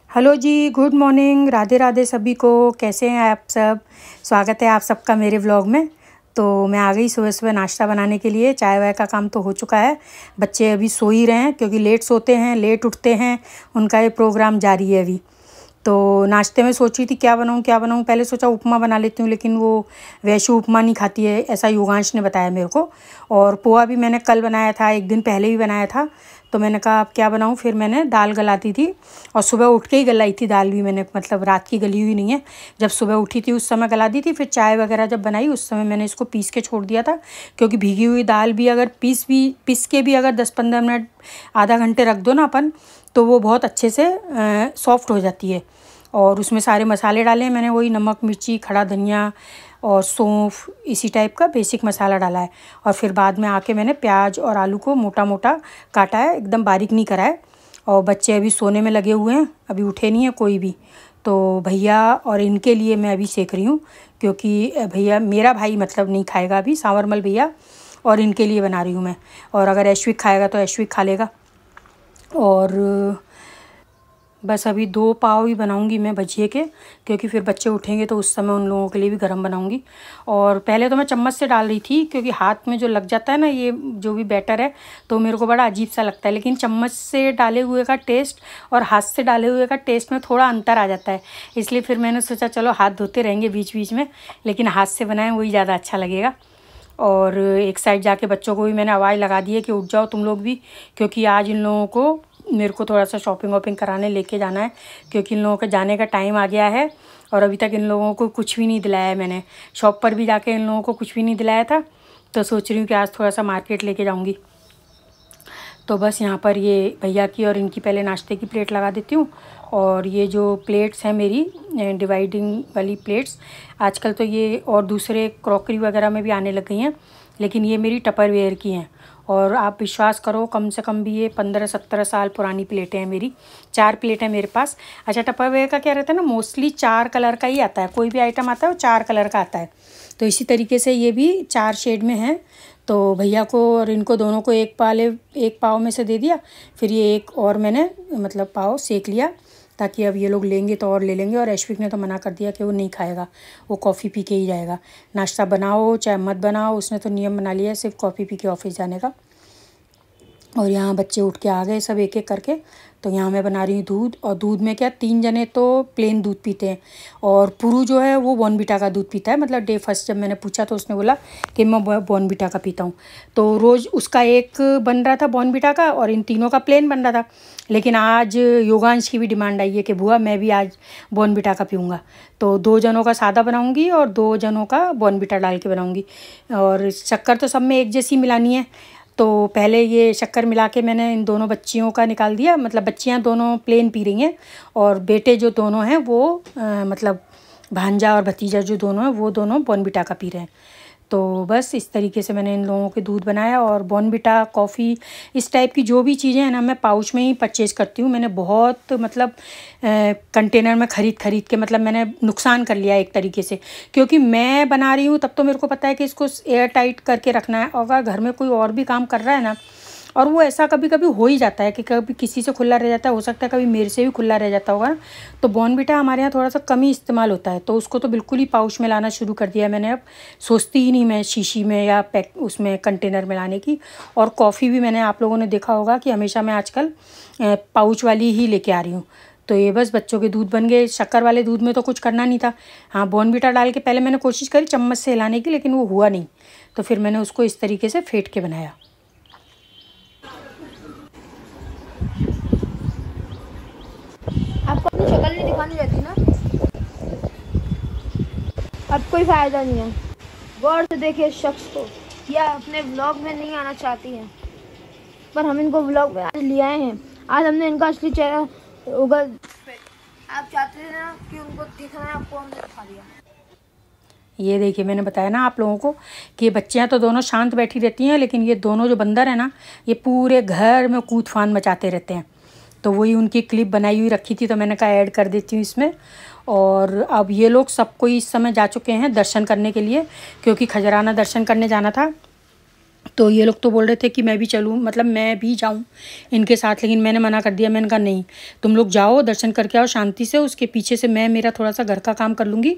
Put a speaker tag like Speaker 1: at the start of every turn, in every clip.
Speaker 1: Hello जी, good morning, Radhe Radhe सभी को। कैसे हैं आप सब? स्वागत है आप सबका मेरे व्लॉग में। तो मैं आ गई सुबह सुबह नाश्ता बनाने के लिए। चाय वाय का काम तो हो चुका है, बच्चे अभी सो ही रहे हैं क्योंकि लेट सोते हैं लेट उठते हैं, उनका ये प्रोग्राम जारी है अभी। तो नाश्ते में सोच रही थी क्या बनाऊँ। पहले सोचा उपमा बना लेती हूँ, लेकिन वो वैशु उपमा नहीं खाती है, ऐसा योगांश ने बताया मेरे को। और पोहा भी मैंने कल बनाया था, एक दिन पहले भी बनाया था। तो मैंने कहा अब क्या बनाऊँ, फिर मैंने दाल गलाती थी और सुबह उठ के ही गलाई थी दाल भी मैंने, मतलब रात की गली हुई नहीं है। जब सुबह उठी थी उस समय गला दी थी, फिर चाय वगैरह जब बनाई उस समय मैंने इसको पीस के छोड़ दिया था। क्योंकि भीगी हुई दाल भी अगर पीस के भी अगर 10-15 मिनट आधा घंटे रख दो ना अपन, तो वो बहुत अच्छे से सॉफ्ट हो जाती है। और उसमें सारे मसाले डाले हैं मैंने, वही नमक मिर्ची खड़ा धनिया और सौंफ, इसी टाइप का बेसिक मसाला डाला है। और फिर बाद में आके मैंने प्याज और आलू को मोटा मोटा काटा है, एकदम बारीक नहीं करा है। और बच्चे अभी सोने में लगे हुए हैं, अभी उठे नहीं है कोई भी। तो भैया और इनके लिए मैं अभी सेक रही हूँ, क्योंकि भैया मेरा भाई मतलब नहीं खाएगा अभी, सांवरमल भैया, और इनके लिए बना रही हूँ मैं। और अगर ऐश्विक खाएगा तो ऐश्विक खा लेगा। और बस अभी 2 पाव ही बनाऊंगी मैं भजिए के, क्योंकि फिर बच्चे उठेंगे तो उस समय उन लोगों के लिए भी गरम बनाऊंगी। और पहले तो मैं चम्मच से डाल रही थी, क्योंकि हाथ में जो लग जाता है ना ये जो भी बैटर है, तो मेरे को बड़ा अजीब सा लगता है। लेकिन चम्मच से डाले हुए का टेस्ट और हाथ से डाले हुए का टेस्ट में थोड़ा अंतर आ जाता है। इसलिए फिर मैंने सोचा चलो हाथ धोते रहेंगे बीच बीच में, लेकिन हाथ से बनाएं वही ज़्यादा अच्छा लगेगा। और एक साइड जाके बच्चों को भी मैंने आवाज़ लगा दी है कि उठ जाओ तुम लोग भी, क्योंकि आज इन लोगों को मेरे को थोड़ा सा शॉपिंग वॉपिंग कराने लेके जाना है, क्योंकि इन लोगों का जाने का टाइम आ गया है। और अभी तक इन लोगों को कुछ भी नहीं दिलाया है मैंने, शॉप पर भी जाके इन लोगों को कुछ भी नहीं दिलाया था। तो सोच रही हूँ कि आज थोड़ा सा मार्केट लेके जाऊँगी। तो बस यहाँ पर ये भैया की और इनकी पहले नाश्ते की प्लेट लगा देती हूँ। और ये जो प्लेट्स हैं मेरी डिवाइडिंग वाली प्लेट्स, आजकल तो ये और दूसरे क्रॉकरी वगैरह में भी आने लग गई हैं, लेकिन ये मेरी टपरवेयर की हैं। और आप विश्वास करो कम से कम भी ये 15-17 साल पुरानी प्लेटें हैं मेरी। 4 प्लेट हैं मेरे पास। अच्छा, टपरवेयर का क्या रहता है ना, मोस्टली 4 कलर का ही आता है, कोई भी आइटम आता है वो 4 कलर का आता है। तो इसी तरीके से ये भी 4 शेड में है। तो भैया को और इनको दोनों को एक पाव में से दे दिया। फिर ये एक और मैंने मतलब पाव सेक लिया, ताकि अब ये लोग लेंगे तो और ले लेंगे। और ऐश्विक ने तो मना कर दिया कि वो नहीं खाएगा, वो कॉफ़ी पी के ही जाएगा। नाश्ता बनाओ चाहे मत बनाओ, उसने तो नियम बना लिया है सिर्फ कॉफ़ी पी के ऑफिस जाने का। और यहाँ बच्चे उठ के आ गए सब एक एक करके। तो यहाँ मैं बना रही हूँ दूध। और दूध में क्या, 3 जने तो प्लेन दूध पीते हैं, और पुरू जो है वो बॉर्नविटा का दूध पीता है। मतलब डे फर्स्ट जब मैंने पूछा तो उसने बोला कि मैं बॉर्नविटा का पीता हूँ। तो रोज़ उसका एक बन रहा था बॉर्नविटा का, और इन तीनों का प्लेन बन रहा था। लेकिन आज योगांश की भी डिमांड आई है कि बुआ मैं भी आज बॉर्नविटा का पीऊँगा। तो 2 जनों का सादा बनाऊँगी और 2 जनों का बॉर्नविटा डाल के बनाऊँगी। और शक्कर तो सब में एक जैसी मिलानी है। तो पहले ये शक्कर मिला के मैंने इन दोनों बच्चियों का निकाल दिया, मतलब बच्चियां दोनों प्लेन पी रही हैं, और बेटे जो दोनों हैं वो मतलब भांजा और भतीजा जो दोनों हैं वो दोनों बॉर्नविटा का पी रहे हैं। तो बस इस तरीके से मैंने इन लोगों के दूध बनाया। और बॉर्नविटा कॉफ़ी इस टाइप की जो भी चीज़ें हैं ना, मैं पाउच में ही परचेज़ करती हूँ। मैंने बहुत मतलब कंटेनर में ख़रीद के मतलब मैंने नुकसान कर लिया एक तरीके से, क्योंकि मैं बना रही हूँ तब तो मेरे को पता है कि इसको एयर टाइट करके रखना है। और अगर घर में कोई और भी काम कर रहा है ना, और वो ऐसा कभी कभी हो ही जाता है कि कभी किसी से खुला रह जाता है, हो सकता है कभी मेरे से भी खुला रह जाता होगा ना। तो बॉर्नविटा हमारे यहाँ थोड़ा सा कम ही इस्तेमाल होता है, तो उसको तो बिल्कुल ही पाउच में लाना शुरू कर दिया मैंने। अब सोचती ही नहीं मैं शीशी में या पैक उसमें कंटेनर में लाने की। और कॉफ़ी भी मैंने, आप लोगों ने देखा होगा कि हमेशा मैं आजकल पाउच वाली ही लेके आ रही हूँ। तो ये बस बच्चों के दूध बन गए। शक्कर वाले दूध में तो कुछ करना नहीं था। हाँ, बॉर्नविटा डाल के पहले मैंने कोशिश करी चम्मच से हिलाने की, लेकिन वो हुआ नहीं। तो फिर मैंने उसको इस तरीके से फेंट के बनाया।
Speaker 2: आपको अपनी शक्ल नहीं दिखानी रहती ना, अब कोई फायदा नहीं है। गौर से देखिए इस शख्स को, या अपने व्लॉग में नहीं आना चाहती हैं, पर हम इनको व्लॉग में आज ले आए हैं। आज हमने इनका असली चेहरा उगल, आप चाहते थे ना कि उनको दिखना है, आपको हमने दिखा दिया।
Speaker 1: ये देखिए, मैंने बताया ना आप लोगों को कि ये बच्चियाँ तो दोनों शांत बैठी रहती हैं, लेकिन ये दोनों जो बंदर हैं ना, ये पूरे घर में कूद फान मचाते रहते हैं। तो वही उनकी क्लिप बनाई हुई रखी थी, तो मैंने कहा ऐड कर देती हूँ इसमें। और अब ये लोग सब कोई इस समय जा चुके हैं दर्शन करने के लिए, क्योंकि खजराना दर्शन करने जाना था। तो ये लोग तो बोल रहे थे कि मैं भी चलूँ, मतलब मैं भी जाऊँ इनके साथ, लेकिन मैंने मना कर दिया। मैंने कहा नहीं, तुम लोग जाओ, दर्शन करके आओ शांति से, उसके पीछे से मैं मेरा थोड़ा सा घर का काम कर लूँगी।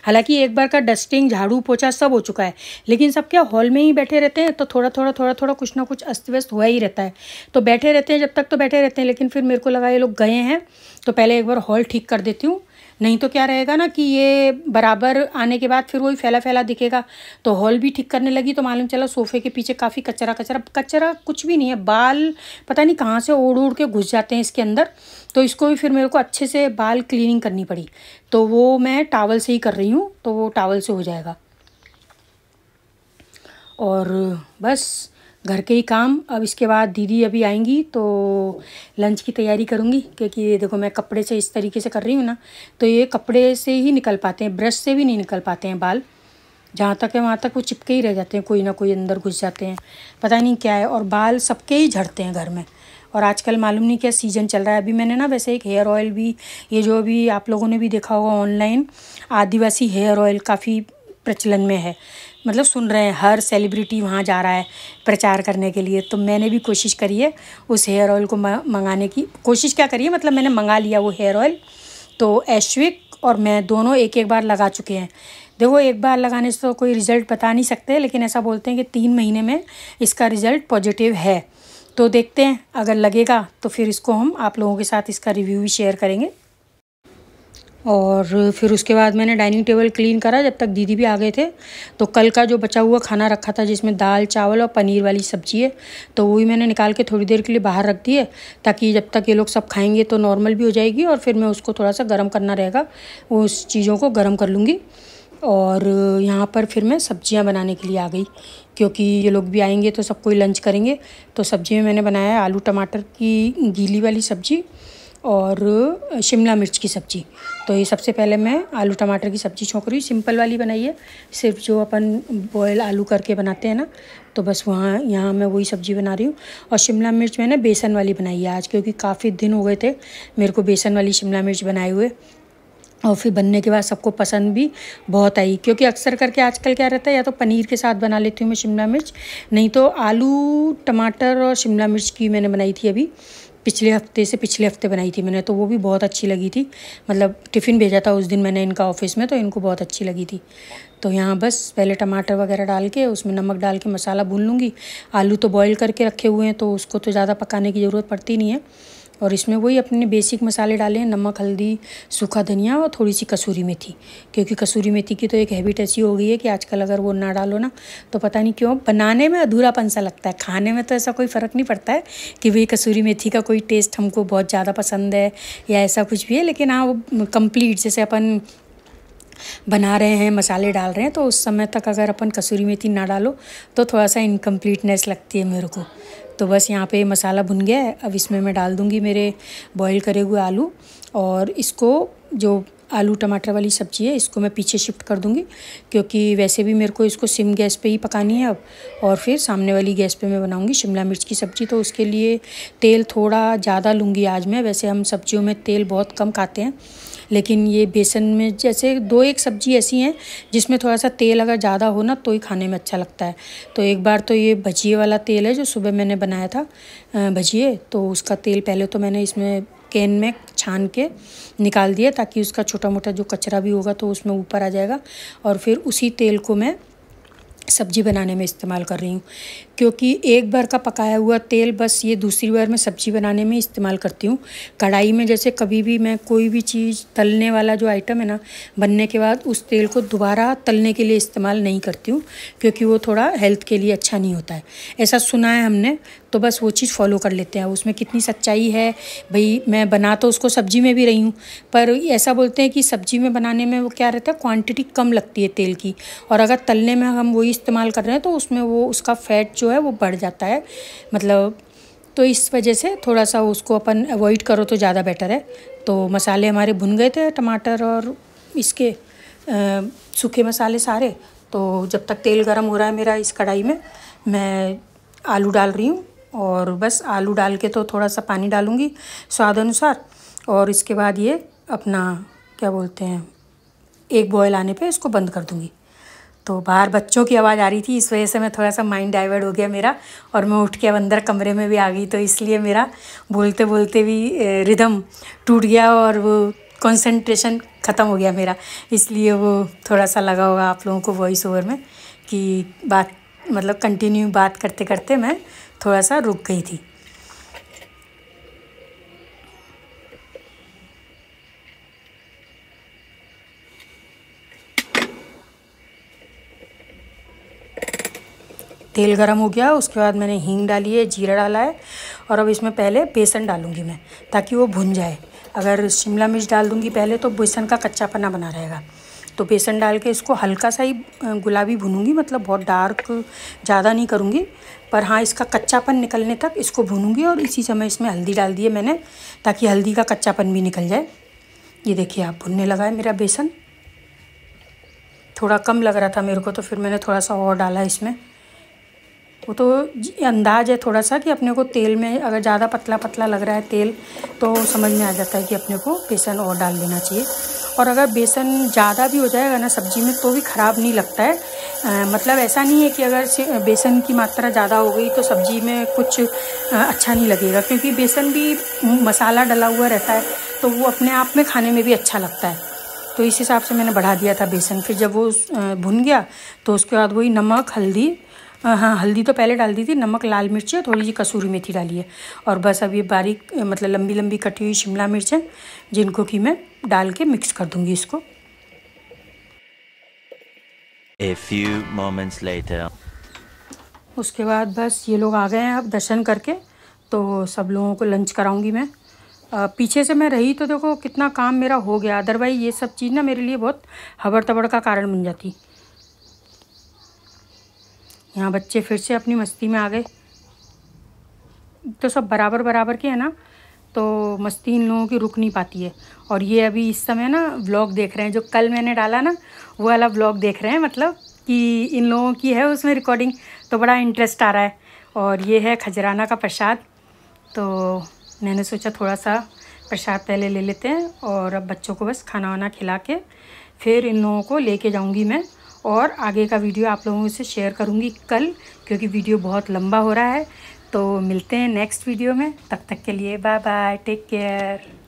Speaker 1: हालांकि एक बार का डस्टिंग, झाड़ू पोछा सब हो चुका है, लेकिन सब क्या हॉल में ही बैठे रहते हैं, तो थोड़ा थोड़ा कुछ ना कुछ अस्त व्यस्त हुआ ही रहता है। तो बैठे रहते हैं, जब तक तो बैठे रहते हैं, लेकिन फिर मेरे को लगा ये लोग गए हैं तो पहले एक बार हॉल ठीक कर देती हूँ, नहीं तो क्या रहेगा ना कि ये बराबर आने के बाद फिर वही फैला फैला दिखेगा। तो हॉल भी ठीक करने लगी तो मालूम चला सोफ़े के पीछे काफ़ी कचरा कचरा कचरा कुछ भी नहीं है, बाल पता नहीं कहाँ से उड़ उड़ के घुस जाते हैं इसके अंदर। तो इसको भी फिर मेरे को अच्छे से बाल क्लीनिंग करनी पड़ी, तो वो मैं टावल से ही कर रही हूँ, तो वो टावल से हो जाएगा। और बस घर के ही काम। अब इसके बाद दीदी अभी आएंगी तो लंच की तैयारी करूँगी, क्योंकि ये देखो मैं कपड़े से इस तरीके से कर रही हूँ ना, तो ये कपड़े से ही निकल पाते हैं, ब्रश से भी नहीं निकल पाते हैं बाल। जहाँ तक है वहाँ तक वो चिपके ही रह जाते हैं, कोई ना कोई अंदर घुस जाते हैं, पता नहीं क्या है। और बाल सबके ही झड़ते हैं घर में। और आजकल मालूम नहीं क्या सीज़न चल रहा है। अभी मैंने ना वैसे एक हेयर ऑयल भी, ये जो अभी आप लोगों ने भी देखा होगा ऑनलाइन, आदिवासी हेयर ऑयल काफ़ी प्रचलन में है, मतलब सुन रहे हैं, हर सेलिब्रिटी वहाँ जा रहा है प्रचार करने के लिए। तो मैंने भी कोशिश करी है उस हेयर ऑयल को मंगाने की। कोशिश क्या करी है, मतलब मैंने मंगा लिया वो हेयर ऑयल। तो ऐश्विक और मैं दोनों एक एक बार लगा चुके हैं। देखो एक बार लगाने से तो कोई रिज़ल्ट बता नहीं सकते, लेकिन ऐसा बोलते हैं कि 3 महीने में इसका रिज़ल्ट पॉजिटिव है। तो देखते हैं, अगर लगेगा तो फिर इसको हम आप लोगों के साथ इसका रिव्यू भी शेयर करेंगे। और फिर उसके बाद मैंने डाइनिंग टेबल क्लीन करा, जब तक दीदी भी आ गए थे। तो कल का जो बचा हुआ खाना रखा था, जिसमें दाल चावल और पनीर वाली सब्ज़ी है, तो वही मैंने निकाल के थोड़ी देर के लिए बाहर रख दी है, ताकि जब तक ये लोग सब खाएंगे तो नॉर्मल भी हो जाएगी, और फिर मैं उसको थोड़ा सा गर्म करना रहेगा, उस चीज़ों को गर्म कर लूँगी। और यहाँ पर फिर मैं सब्जियाँ बनाने के लिए आ गई, क्योंकि ये लोग भी आएंगे तो सब कोई लंच करेंगे। तो सब्ज़ी में मैंने बनाया है आलू टमाटर की गीली वाली सब्ज़ी और शिमला मिर्च की सब्ज़ी। तो ये सबसे पहले मैं आलू टमाटर की सब्ज़ी छोंक रही हूँ, सिंपल वाली बनाई है, सिर्फ जो अपन बॉयल आलू करके बनाते हैं ना, तो बस वहाँ यहाँ मैं वही सब्ज़ी बना रही हूँ। और शिमला मिर्च मैंने बेसन वाली बनाई है आज, क्योंकि काफ़ी दिन हो गए थे मेरे को बेसन वाली शिमला मिर्च बनाए हुए। और फिर बनने के बाद सबको पसंद भी बहुत आई, क्योंकि अक्सर करके आजकल क्या रहता है, या तो पनीर के साथ बना लेती हूँ मैं शिमला मिर्च, नहीं तो आलू टमाटर और शिमला मिर्च की मैंने बनाई थी अभी पिछले हफ्ते बनाई थी मैंने, तो वो भी बहुत अच्छी लगी थी। मतलब टिफ़िन भेजा था उस दिन मैंने इनका ऑफिस में, तो इनको बहुत अच्छी लगी थी। तो यहाँ बस पहले टमाटर वगैरह डाल के उसमें नमक डाल के मसाला भून लूँगी। आलू तो बॉईल करके रखे हुए हैं, तो उसको तो ज़्यादा पकाने की ज़रूरत पड़ती नहीं है। और इसमें वही अपने बेसिक मसाले डाले हैं, नमक, हल्दी, सूखा धनिया और थोड़ी सी कसूरी मेथी, क्योंकि कसूरी मेथी की तो एक हैबिट ऐसी हो गई है कि आजकल अगर वो ना डालो ना तो पता नहीं क्यों बनाने में अधूरापन सा लगता है। खाने में तो ऐसा कोई फ़र्क नहीं पड़ता है कि भाई कसूरी मेथी का कोई टेस्ट हमको बहुत ज़्यादा पसंद है या ऐसा कुछ भी है, लेकिन हाँ वो कंप्लीट जैसे अपन बना रहे हैं, मसाले डाल रहे हैं, तो उस समय तक अगर अपन कसूरी मेथी ना डालो तो थोड़ा सा इनकम्प्लीटनेस लगती है मेरे को। तो बस यहाँ पे मसाला भुन गया है, अब इसमें मैं डाल दूँगी मेरे बॉईल करे हुए आलू, और इसको जो आलू टमाटर वाली सब्ज़ी है इसको मैं पीछे शिफ्ट कर दूँगी, क्योंकि वैसे भी मेरे को इसको सिम गैस पे ही पकानी है अब, और फिर सामने वाली गैस पे मैं बनाऊँगी शिमला मिर्च की सब्ज़ी। तो उसके लिए तेल थोड़ा ज़्यादा लूँगी आज मैं। वैसे हम सब्जियों में तेल बहुत कम खाते हैं, लेकिन ये बेसन में जैसे 2-1 सब्ज़ी ऐसी हैं जिसमें थोड़ा सा तेल अगर ज़्यादा हो ना तो ही खाने में अच्छा लगता है। तो एक बार तो ये भजिए वाला तेल है जो सुबह मैंने बनाया था भजिए, तो उसका तेल पहले तो मैंने इसमें कैन में छान के निकाल दिया, ताकि उसका छोटा मोटा जो कचरा भी होगा तो उसमें ऊपर आ जाएगा। और फिर उसी तेल को मैं सब्ज़ी बनाने में इस्तेमाल कर रही हूँ, क्योंकि एक बार का पकाया हुआ तेल बस ये दूसरी बार मैं सब्ज़ी बनाने में इस्तेमाल करती हूँ। कढ़ाई में जैसे कभी भी मैं कोई भी चीज़ तलने वाला जो आइटम है ना, बनने के बाद उस तेल को दोबारा तलने के लिए इस्तेमाल नहीं करती हूँ, क्योंकि वो थोड़ा हेल्थ के लिए अच्छा नहीं होता है, ऐसा सुना है हमने। तो बस वो चीज़ फॉलो कर लेते हैं। उसमें कितनी सच्चाई है भाई, मैं बना तो उसको सब्ज़ी में भी रही हूँ, पर ऐसा बोलते हैं कि सब्ज़ी में बनाने में वो क्या रहता है, क्वांटिटी कम लगती है तेल की, और अगर तलने में हम वही इस्तेमाल कर रहे हैं तो उसमें वो उसका फैट जो है वो बढ़ जाता है, मतलब। तो इस वजह से थोड़ा सा उसको अपन अवॉइड करो तो ज़्यादा बेटर है। तो मसाले हमारे भुन गए थे, टमाटर और इसके सूखे मसाले सारे। तो जब तक तेल गर्म हो रहा है मेरा इस कढ़ाई में, मैं आलू डाल रही हूँ, और बस आलू डाल के तो थोड़ा सा पानी डालूँगी स्वाद अनुसार, और इसके बाद ये अपना क्या बोलते हैं, एक बॉयल आने पे इसको बंद कर दूँगी। तो बाहर बच्चों की आवाज़ आ रही थी, इस वजह से मैं थोड़ा सा माइंड डाइवर्ट हो गया मेरा, और मैं उठ के अब अंदर कमरे में भी आ गई। तो इसलिए मेरा बोलते बोलते भी रिदम टूट गया और वो कंसंट्रेशन ख़त्म हो गया मेरा। इसलिए वो थोड़ा सा लगा होगा आप लोगों को वॉइस ओवर में कि बात मतलब कंटिन्यू बात करते करते मैं थोड़ा सा रुक गई थी। तेल गरम हो गया, उसके बाद मैंने हींग डाली है, जीरा डाला है, और अब इसमें पहले बेसन डालूंगी मैं ताकि वो भुन जाए। अगर शिमला मिर्च डाल दूंगी पहले तो बेसन का कच्चापना बना रहेगा। तो बेसन डाल के इसको हल्का सा ही गुलाबी भूनूंगी, मतलब बहुत डार्क ज़्यादा नहीं करूँगी, पर हाँ इसका कच्चापन निकलने तक इसको भूनूंगी। और इसी समय इसमें हल्दी डाल दी है मैंने ताकि हल्दी का कच्चापन भी निकल जाए। ये देखिए आप भुनने लगा है मेरा बेसन। थोड़ा कम लग रहा था मेरे को तो फिर मैंने थोड़ा सा और डाला इसमें। वो तो अंदाज़ है थोड़ा सा कि अपने को तेल में अगर ज़्यादा पतला पतला लग रहा है तेल तो समझ में आ जाता है कि अपने को बेसन और डाल देना चाहिए। और अगर बेसन ज़्यादा भी हो जाएगा ना सब्ज़ी में तो भी ख़राब नहीं लगता है। मतलब ऐसा नहीं है कि अगर बेसन की मात्रा ज़्यादा हो गई तो सब्ज़ी में कुछ अच्छा नहीं लगेगा, क्योंकि बेसन भी मसाला डला हुआ रहता है तो वो अपने आप में खाने में भी अच्छा लगता है। तो इस हिसाब से मैंने बढ़ा दिया था बेसन। फिर जब वो भुन गया तो उसके बाद वही नमक, हल्दी, हाँ हल्दी तो पहले डाल दी थी, नमक, लाल मिर्ची, थोड़ी सी कसूरी मेथी डाली है, और बस अब ये बारीक मतलब लंबी लंबी कटी हुई शिमला मिर्च है जिनको कि मैं डाल के मिक्स कर दूंगी इसको।
Speaker 3: A few moments later.
Speaker 1: उसके बाद बस ये लोग आ गए हैं अब दर्शन करके, तो सब लोगों को लंच कराऊंगी मैं। पीछे से मैं रही तो देखो कितना काम मेरा हो गया, अदरवाइज़ ये सब चीज़ ना मेरे लिए बहुत हबड़ तबड़ का कारण बन जाती। यहाँ बच्चे फिर से अपनी मस्ती में आ गए। तो सब बराबर बराबर के हैं ना, तो मस्ती इन लोगों की रुक नहीं पाती है। और ये अभी इस समय ना व्लॉग देख रहे हैं, जो कल मैंने डाला ना वो वाला व्लॉग देख रहे हैं, मतलब कि इन लोगों की है उसमें रिकॉर्डिंग, तो बड़ा इंटरेस्ट आ रहा है। और ये है खजराना का प्रसाद, तो मैंने सोचा थोड़ा सा प्रसाद पहले ले लेते हैं और अब बच्चों को बस खाना वाना खिला के फिर इन लोगों को लेके जाऊंगी मैं। और आगे का वीडियो आप लोगों से शेयर करूंगी कल, क्योंकि वीडियो बहुत लंबा हो रहा है। तो मिलते हैं नेक्स्ट वीडियो में, तब तक के लिए बाय बाय, टेक केयर।